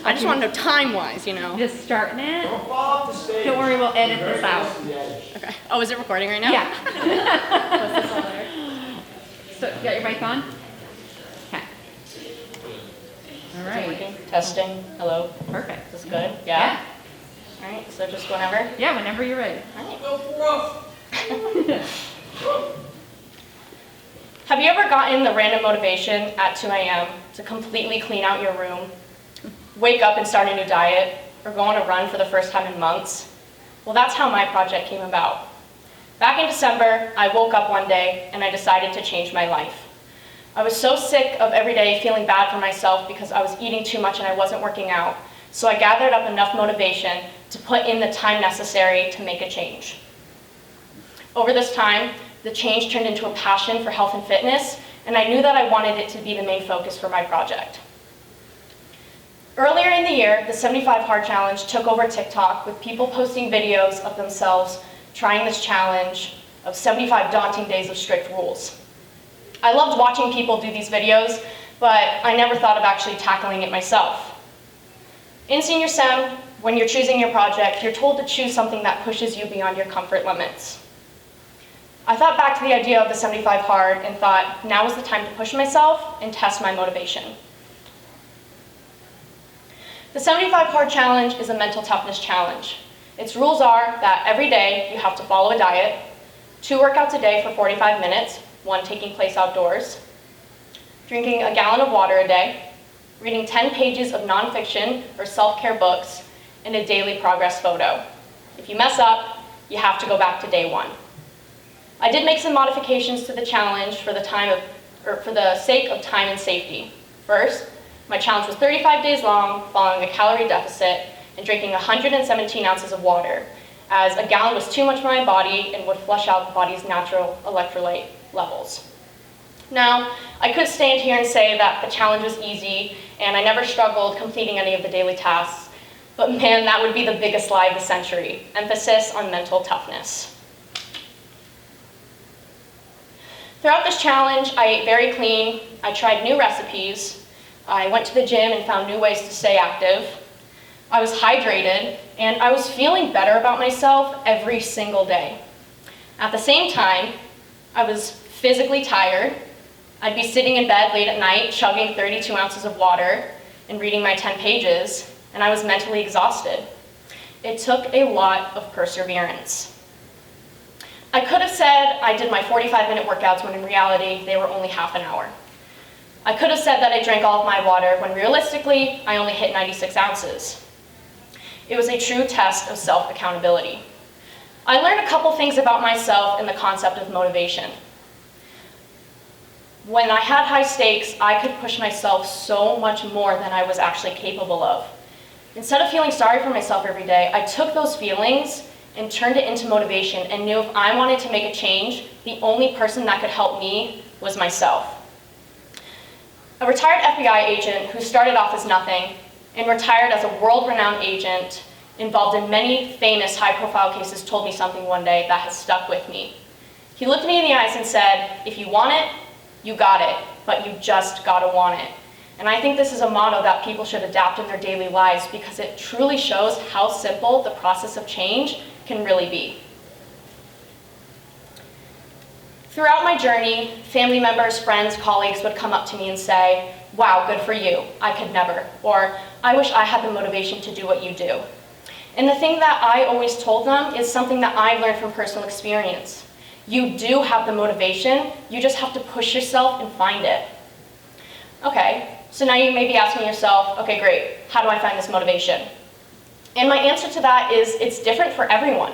I just want to know time-wise, you know. Just starting it. Don't fall off the stage. Don't worry, we'll edit You're this very out. close to the edge. Okay. Oh, is it recording right now? Yeah. So, you got your mic on? Okay. All right. Working. Testing. Hello. Perfect. Is this good? Yeah? All right, so just whenever. Yeah, whenever you're ready. Have you ever gotten the random motivation at 2 a.m. to completely clean out your room, wake up and start a new diet, or go on a run for the first time in months? Well, that's how my project came about. Back in December, I woke up one day and I decided to change my life. I was so sick of every day feeling bad for myself because I was eating too much and I wasn't working out, so I gathered up enough motivation to put in the time necessary to make a change. Over this time, the change turned into a passion for health and fitness, and I knew that I wanted it to be the main focus for my project. Earlier in the year, the 75 Hard Challenge took over TikTok with people posting videos of themselves trying this challenge of 75 daunting days of strict rules. I loved watching people do these videos, but I never thought of actually tackling it myself. In Senior SEM, when you're choosing your project, you're told to choose something that pushes you beyond your comfort limits. I thought back to the idea of the 75 Hard and thought, now is the time to push myself and test my motivation. The 75 Hard Challenge is a mental toughness challenge. Its rules are that every day you have to follow a diet, 2 workouts a day for 45 minutes, 1 taking place outdoors, drinking a gallon of water a day, reading 10 pages of nonfiction or self-care books, and a daily progress photo. If you mess up, you have to go back to day 1. I did make some modifications to the challenge for the sake of time and safety. First, my challenge was 35 days long, following a calorie deficit, and drinking 117 ounces of water, as a gallon was too much for my body and would flush out the body's natural electrolyte levels. Now, I could stand here and say that the challenge was easy, and I never struggled completing any of the daily tasks, but man, that would be the biggest lie of the century. Emphasis on mental toughness. Throughout this challenge, I ate very clean, I tried new recipes, I went to the gym and found new ways to stay active, I was hydrated, and I was feeling better about myself every single day. At the same time, I was physically tired. I'd be sitting in bed late at night, chugging 32 ounces of water and reading my 10 pages, and I was mentally exhausted. It took a lot of perseverance. I could have said I did my 45-minute workouts when in reality, they were only half an hour. I could have said that I drank all of my water when realistically, I only hit 96 ounces. It was a true test of self-accountability. I learned a couple things about myself and the concept of motivation. When I had high stakes, I could push myself so much more than I was actually capable of. Instead of feeling sorry for myself every day, I took those feelings and turned it into motivation and knew if I wanted to make a change, the only person that could help me was myself. A retired FBI agent who started off as nothing and retired as a world-renowned agent involved in many famous high-profile cases told me something one day that has stuck with me. He looked me in the eyes and said, if you want it, you got it, but you just gotta want it. And I think this is a motto that people should adapt in their daily lives because it truly shows how simple the process of change can really be. Throughout my journey, family members, friends, colleagues would come up to me and say, wow, good for you, I could never, or I wish I had the motivation to do what you do. And the thing that I always told them is something that I learned from personal experience. You do have the motivation, you just have to push yourself and find it. Okay, so now you may be asking yourself, okay, great, how do I find this motivation? And my answer to that is it's different for everyone.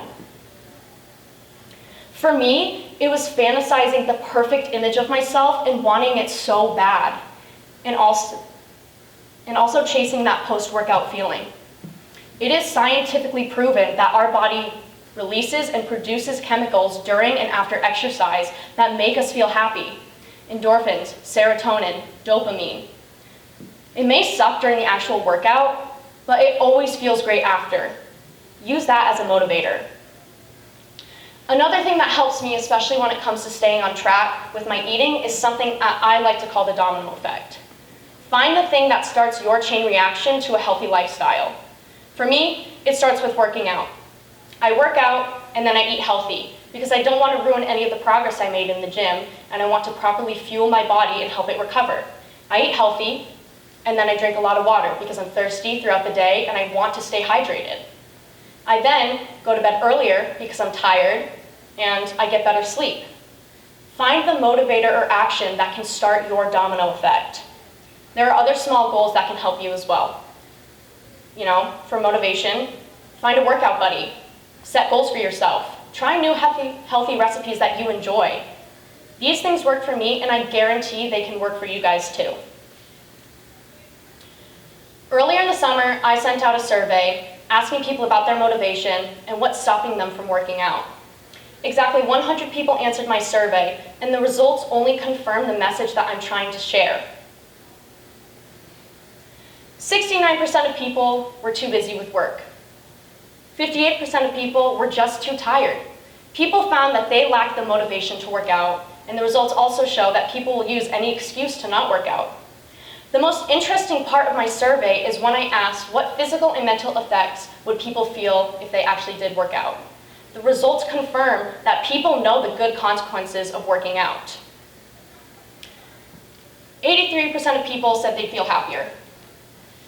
For me, it was fantasizing the perfect image of myself and wanting it so bad, and also chasing that post-workout feeling. It is scientifically proven that our body releases and produces chemicals during and after exercise that make us feel happy. Endorphins, serotonin, dopamine. It may suck during the actual workout, but it always feels great after. Use that as a motivator. Another thing that helps me, especially when it comes to staying on track with my eating, is something I like to call the domino effect. Find the thing that starts your chain reaction to a healthy lifestyle. For me, it starts with working out. I work out and then I eat healthy because I don't want to ruin any of the progress I made in the gym, and I want to properly fuel my body and help it recover. I eat healthy and then I drink a lot of water because I'm thirsty throughout the day and I want to stay hydrated. I then go to bed earlier because I'm tired and I get better sleep. Find the motivator or action that can start your domino effect. There are other small goals that can help you as well. For motivation, find a workout buddy. Set goals for yourself. Try new healthy recipes that you enjoy. These things work for me, and I guarantee they can work for you guys too. Earlier in the summer, I sent out a survey asking people about their motivation and what's stopping them from working out. Exactly 100 people answered my survey, and the results only confirm the message that I'm trying to share. 69% of people were too busy with work. 58% of people were just too tired. People found that they lacked the motivation to work out, and the results also show that people will use any excuse to not work out. The most interesting part of my survey is when I asked what physical and mental effects would people feel if they actually did work out. The results confirm that people know the good consequences of working out. 83% of people said they'd feel happier.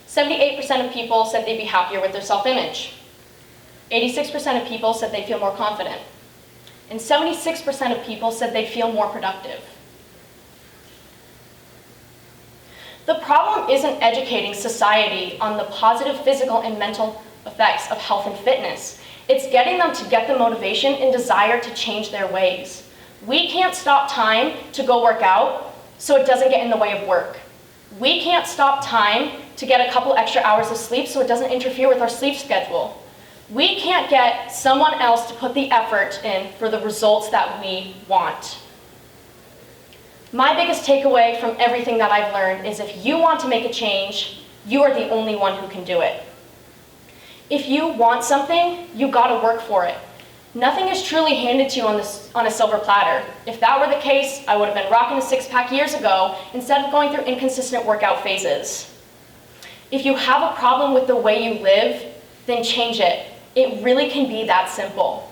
78% of people said they'd be happier with their self-image. 86% of people said they'd feel more confident. And 76% of people said they'd feel more productive. The problem isn't educating society on the positive physical and mental effects of health and fitness. It's getting them to get the motivation and desire to change their ways. We can't stop time to go work out so it doesn't get in the way of work. We can't stop time to get a couple extra hours of sleep so it doesn't interfere with our sleep schedule. We can't get someone else to put the effort in for the results that we want. My biggest takeaway from everything that I've learned is if you want to make a change, you are the only one who can do it. If you want something, you gotta work for it. Nothing is truly handed to you on a silver platter. If that were the case, I would have been rocking a six-pack years ago instead of going through inconsistent workout phases. If you have a problem with the way you live, then change it. It really can be that simple.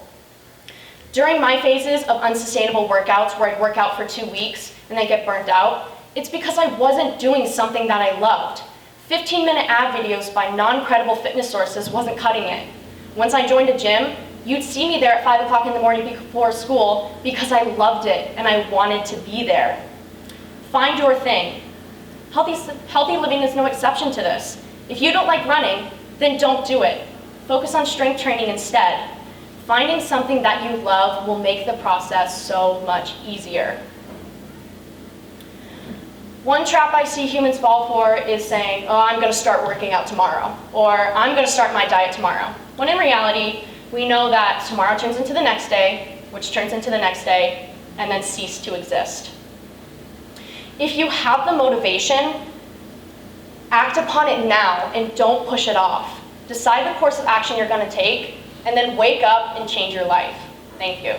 During my phases of unsustainable workouts where I'd work out for 2 weeks and then get burnt out, it's because I wasn't doing something that I loved. 15-minute ad videos by non-credible fitness sources wasn't cutting it. Once I joined a gym, you'd see me there at 5 o'clock in the morning before school because I loved it and I wanted to be there. Find your thing. Healthy living is no exception to this. If you don't like running, then don't do it. Focus on strength training instead. Finding something that you love will make the process so much easier. One trap I see humans fall for is saying, oh, I'm gonna start working out tomorrow, or I'm gonna start my diet tomorrow. When in reality, we know that tomorrow turns into the next day, which turns into the next day, and then cease to exist. If you have the motivation, act upon it now and don't push it off. Decide the course of action you're gonna take, and then wake up and change your life. Thank you.